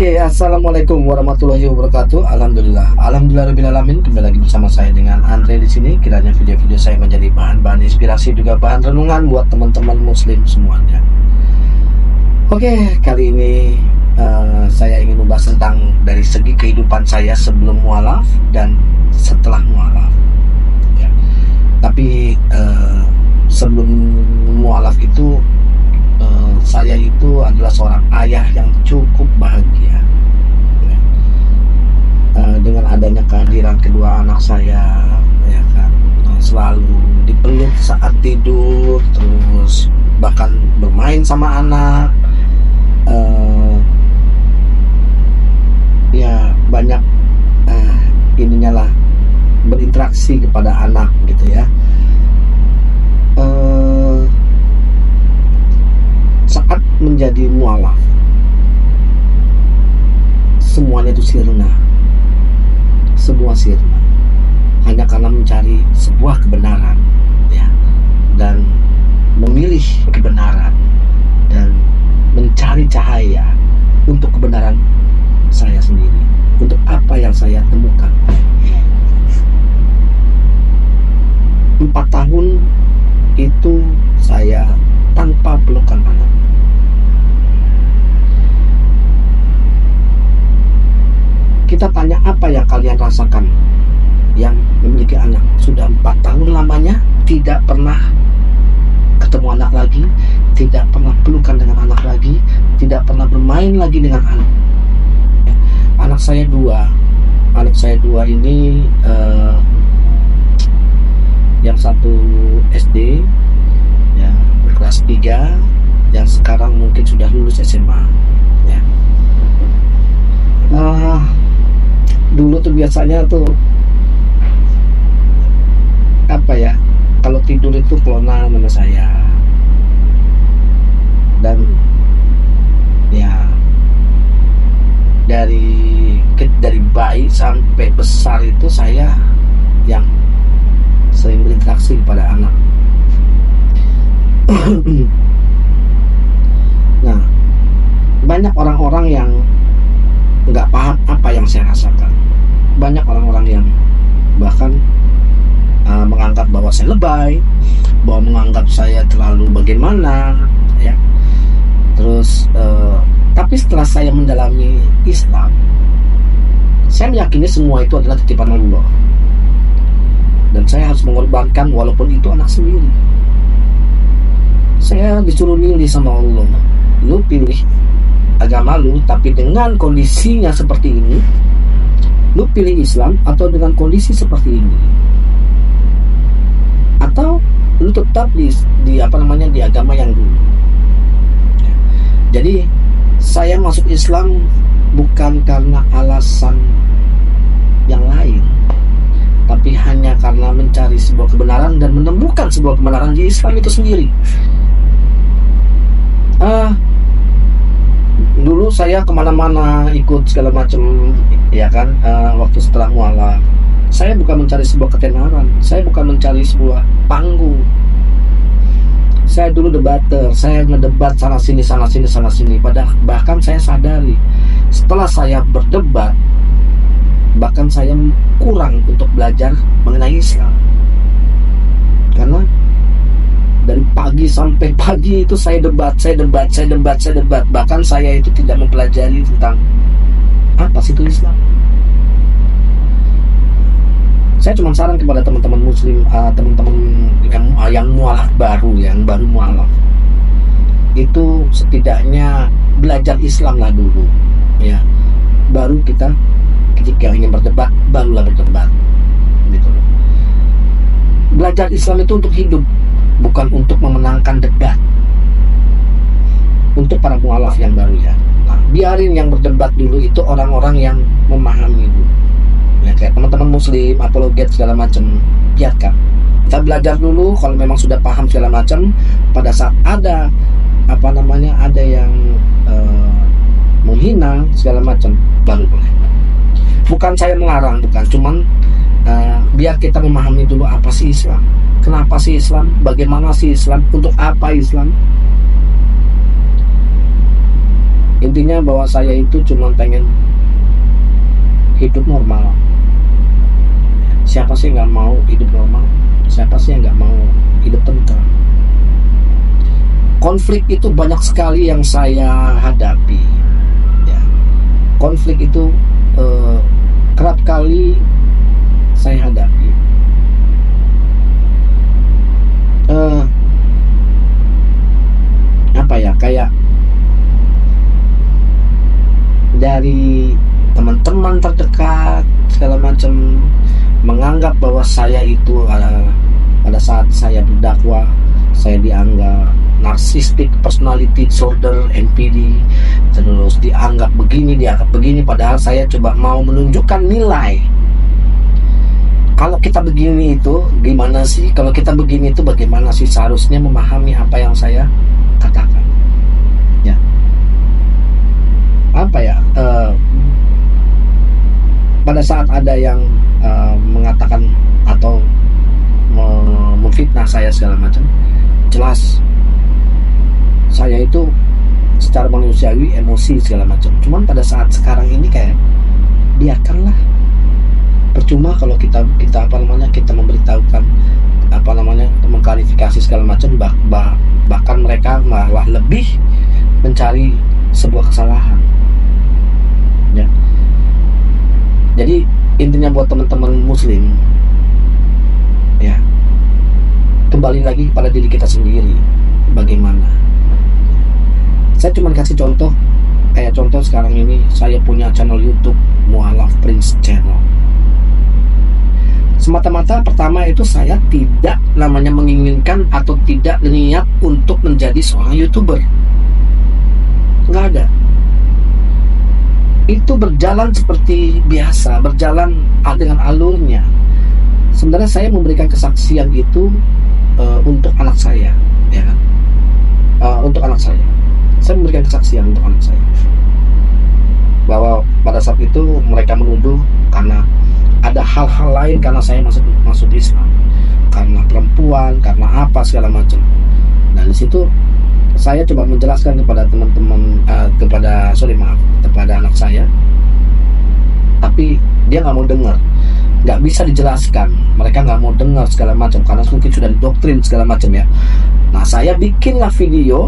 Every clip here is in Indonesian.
Oke, assalamualaikum warahmatullahi wabarakatuh. Alhamdulillah alamin. Kembali lagi bersama saya dengan Andre di sini. Kiranya video-video saya menjadi bahan-bahan inspirasi juga bahan renungan buat teman-teman muslim semuanya. Oke, kali ini saya ingin membahas tentang dari segi kehidupan saya sebelum mualaf dan setelah mualaf. Ya. Tapi sebelum mualaf itu saya itu adalah seorang ayah yang cukup bahagia dengan adanya kehadiran kedua anak saya, ya kan, selalu dipeluk saat tidur, terus bahkan bermain sama anak, ya banyak ininya lah, berinteraksi kepada anak gitu ya. Saat menjadi mualaf, semuanya itu sirna, semua sirna, hanya karena mencari sebuah kebenaran, ya, dan memilih kebenaran dan mencari cahaya untuk kebenaran saya sendiri, untuk apa yang saya temukan. 4 tahun itu saya tanpa pelukan anak. Kita tanya, apa yang kalian rasakan yang memiliki anak? Sudah 4 tahun lamanya tidak pernah ketemu anak lagi, tidak pernah pelukan dengan anak lagi, tidak pernah bermain lagi dengan anak. Anak saya dua ini, yang satu SD, ya, kelas 3, yang sekarang mungkin sudah lulus SMA, ya. Dulu tuh biasanya tuh apa ya, kalau tidur itu kelona sama saya, dan ya dari bayi sampai besar itu saya yang sering berinteraksi kepada anak. Nah, banyak orang-orang yang nggak paham apa yang saya rasakan. Banyak orang-orang yang bahkan menganggap bahwa saya lebay, bahwa menganggap saya terlalu bagaimana, ya. Terus tapi setelah saya mendalami Islam, saya meyakini semua itu adalah titipan Allah, dan saya harus mengorbankan walaupun itu anak sendiri. Saya disuruh milih sama Allah, lu pilih agama lu, tapi dengan kondisinya seperti ini, lu pilih Islam atau dengan kondisi seperti ini, atau lu tetap di agama yang dulu. Jadi saya masuk Islam bukan karena alasan yang lain, tapi hanya karena mencari sebuah kebenaran dan menemukan sebuah kebenaran di Islam itu sendiri. Dulu saya kemana-mana ikut segala macam, ya kan. Waktu setelah mualaf, saya bukan mencari sebuah ketenaran, saya bukan mencari sebuah panggung. Saya dulu debater, saya ngedebat sana sini. Bahkan saya sadari setelah saya berdebat, bahkan saya kurang untuk belajar mengenai Islam, karena dari pagi sampai pagi itu saya debat. Bahkan saya itu tidak mempelajari tentang apa sih itu Islam. Saya cuma saran kepada teman-teman muslim, teman-teman yang mualaf baru, yang baru mualaf, itu setidaknya belajar Islam lah dulu, ya. Baru kita ketika ingin berdebat, barulah berdebat, gitu. Belajar Islam itu untuk hidup, bukan untuk memenangkan debat. Untuk para mualaf yang baru, ya, nah, biarin yang berdebat dulu itu orang-orang yang memahami dulu, ya, kayak teman-teman muslim, apologet segala macam. Biarkan kita belajar dulu. Kalau memang sudah paham segala macam, pada saat ada ada yang menghina segala macam, baru boleh. Bukan saya melarang, bukan, cuman biar kita memahami dulu apa sih Islam, kenapa sih Islam, bagaimana sih Islam, untuk apa Islam. Intinya bahwa saya itu cuma pengen hidup normal. Siapa sih nggak mau hidup normal? Siapa sih yang nggak mau hidup tentram? Konflik itu banyak sekali yang saya hadapi, ya. Konflik itu kerap kali saya hadapi. Apa ya, kayak dari teman-teman terdekat segala macam menganggap bahwa saya itu pada saat saya berdakwah, saya dianggap narcissistic personality disorder (NPD), terus dianggap begini padahal saya coba mau menunjukkan nilai. Kalau kita begini itu gimana sih? Kalau kita begini itu bagaimana sih seharusnya memahami apa yang saya katakan? Ya. Apa ya? Pada saat ada yang mengatakan atau memfitnah saya segala macam, jelas saya itu secara manusiawi emosi segala macam. Cuman pada saat sekarang ini kayak biarkanlah. Percuma kalau kita kita memberitahukan mengklarifikasi segala macam, bahkan mereka malah lebih mencari sebuah kesalahan, ya. Jadi intinya buat teman-teman muslim, ya, kembali lagi pada diri kita sendiri. Bagaimana? Saya cuma kasih contoh, kayak contoh sekarang ini saya punya channel YouTube Mu'alaf Prince Channel. Semata-mata pertama itu saya tidak menginginkan atau tidak niat untuk menjadi seorang YouTuber. Nggak ada. Itu berjalan seperti biasa, berjalan dengan alurnya. Sebenarnya saya memberikan kesaksian itu untuk anak saya, ya kan? Untuk anak saya memberikan kesaksian untuk anak saya, bahwa pada saat itu mereka menuduh karena ada hal-hal lain, karena saya masuk Islam, karena perempuan, karena apa segala macam. Nah di situ saya coba menjelaskan kepada teman-teman, kepada anak saya, tapi dia nggak mau dengar, nggak bisa dijelaskan, mereka nggak mau dengar segala macam karena mungkin sudah didoktrin segala macam, ya. Nah saya bikinlah video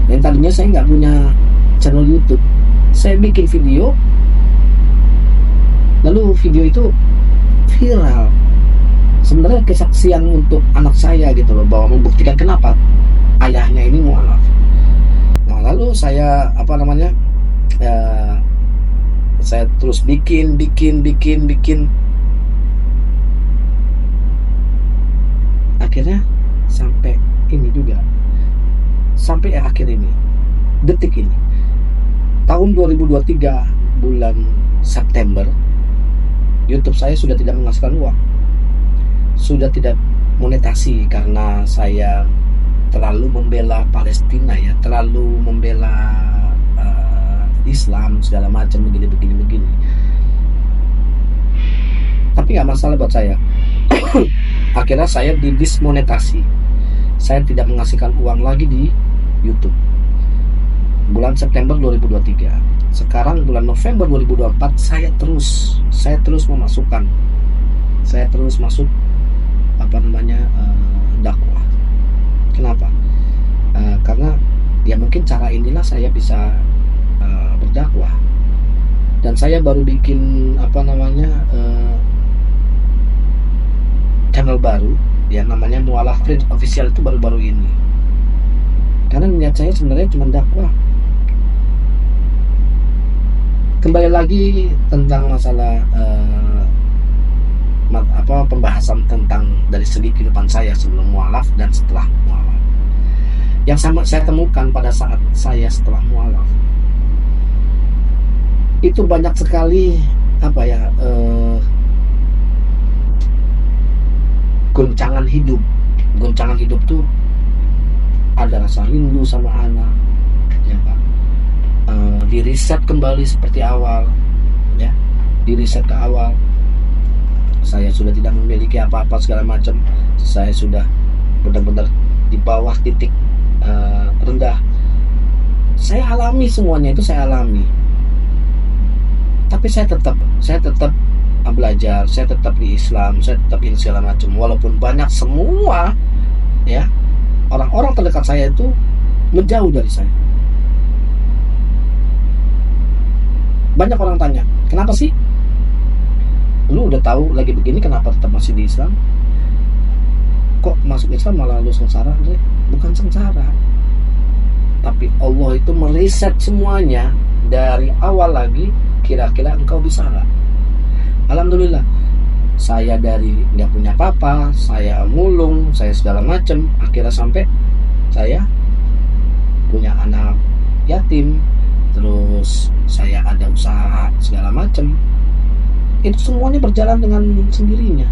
yang tadinya saya nggak punya channel YouTube, saya bikin video. Lalu video itu viral. Sebenarnya kesaksian untuk anak saya gitu loh, bahwa membuktikan kenapa ayahnya ini mualaf. Nah lalu saya saya terus bikin. Akhirnya sampai ini juga, sampai akhir ini, detik ini, tahun 2023 bulan September, YouTube saya sudah tidak menghasilkan uang, sudah tidak monetasi karena saya terlalu membela Palestina, ya, terlalu membela Islam segala macam, begini. Tapi nggak masalah buat saya. Akhirnya saya didismonetasi, saya tidak menghasilkan uang lagi di YouTube bulan September 2023. Sekarang bulan November 2024 saya terus memasukkan, saya terus masuk dakwah. Kenapa? Karena ya mungkin cara inilah saya bisa berdakwah. Dan saya baru bikin channel baru, ya, namanya Mu'alaf Prince Official, itu baru-baru ini. Karena niat saya sebenarnya cuma dakwah. Kembali lagi tentang masalah pembahasan tentang dari segi kehidupan saya sebelum mualaf dan setelah mualaf. Yang saya temukan pada saat saya setelah mualaf, itu banyak sekali goncangan hidup. Goncangan hidup tuh ada rasa rindu sama anak, ya Pak. Diriset kembali seperti awal, ya, diriset ke awal. Saya sudah tidak memiliki apa-apa segala macam, saya sudah benar-benar di bawah titik rendah. Saya alami semuanya itu, saya alami. Tapi saya tetap belajar, saya tetap di Islam, saya tetap ini segala macam. Walaupun banyak semua ya orang-orang terdekat saya itu menjauh dari saya. Banyak orang tanya, kenapa sih lu udah tahu lagi begini kenapa tetap masih di Islam? Kok masuk Islam malah lu sengsara? Bukan sengsara, tapi Allah itu meriset semuanya dari awal lagi. Kira-kira engkau bisa nggak? Alhamdulillah, saya dari nggak punya apa-apa, saya mulung, saya segala macem, akhirnya sampai saya punya anak yatim, terus saya ada usaha segala macem. Itu semuanya berjalan dengan sendirinya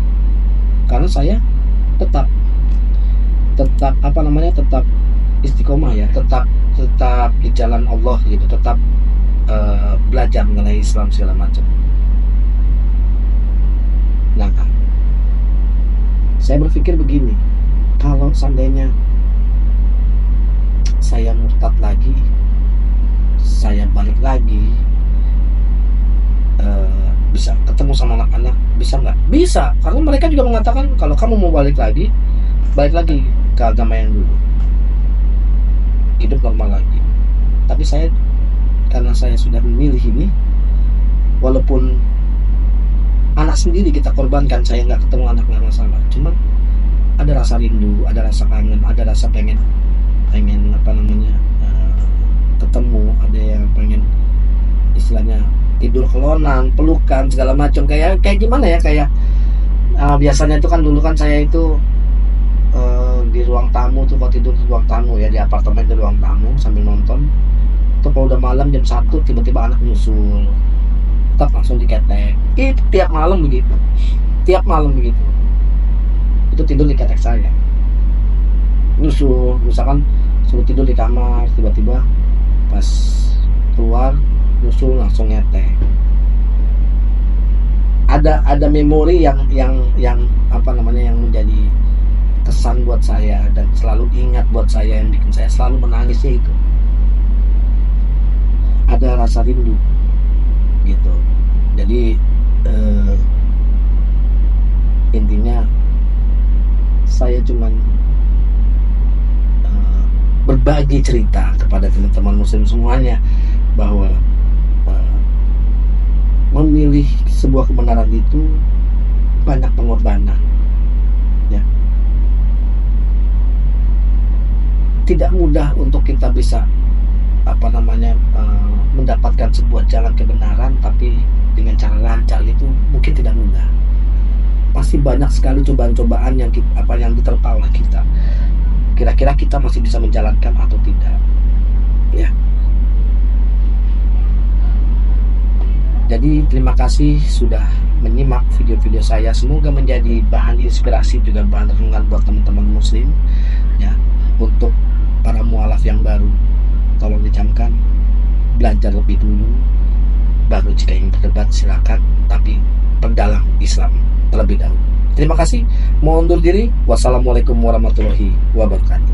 karena saya tetap tetap istiqomah ya, tetap di jalan Allah gitu, tetap belajar mengenai Islam segala macam. Nah, saya berpikir begini, kalau seandainya saya murtad lagi, saya balik lagi, bisa ketemu sama anak-anak, bisa nggak? Bisa, karena mereka juga mengatakan kalau kamu mau balik lagi ke agama yang dulu, hidup normal lagi. Tapi karena saya sudah memilih ini, walaupun anak sendiri kita korbankan, saya nggak ketemu anak, nggak masalah. Cuman ada rasa rindu, ada rasa kangen, ada rasa pengen ketemu, ada yang pengen istilahnya tidur kelonan, pelukan segala macam, kayak gimana ya, kayak biasanya itu kan dulu kan saya itu di ruang tamu tuh, kalau tidur di ruang tamu ya, di apartemen di ruang tamu sambil nonton tuh, kalau udah malam jam 1 tiba-tiba anak nyusul, tetap langsung diketek. Itu tiap malam begitu, itu tidur di ketek saya, nyusul, misalkan suruh tidur di kamar, tiba-tiba pas keluar nyusul langsung ngetek. Ada memori yang yang menjadi kesan buat saya dan selalu ingat buat saya, yang bikin saya selalu menangisnya itu ada rasa rindu gitu. Jadi intinya saya cuman berbagi cerita kepada teman-teman muslim semuanya bahwa memilih sebuah kebenaran itu banyak pengorbanan ya. Tidak mudah untuk kita bisa mendapatkan sebuah jalan kebenaran, tapi dengan cara lancar itu mungkin tidak mudah. Pasti banyak sekali cobaan-cobaan yang diterpa oleh kita. Kira-kira kita masih bisa menjalankan atau tidak ya. Jadi terima kasih sudah menyimak video-video saya. Semoga menjadi bahan inspirasi, juga bahan renungan buat teman-teman muslim ya. Untuk para mualaf yang baru, tolong dicamkan, belajar lebih dulu, baru jika ingin berdebat silakan, tapi perdalam Islam terlebih dahulu. Terima kasih, mohon undur diri. Wassalamualaikum warahmatullahi wabarakatuh.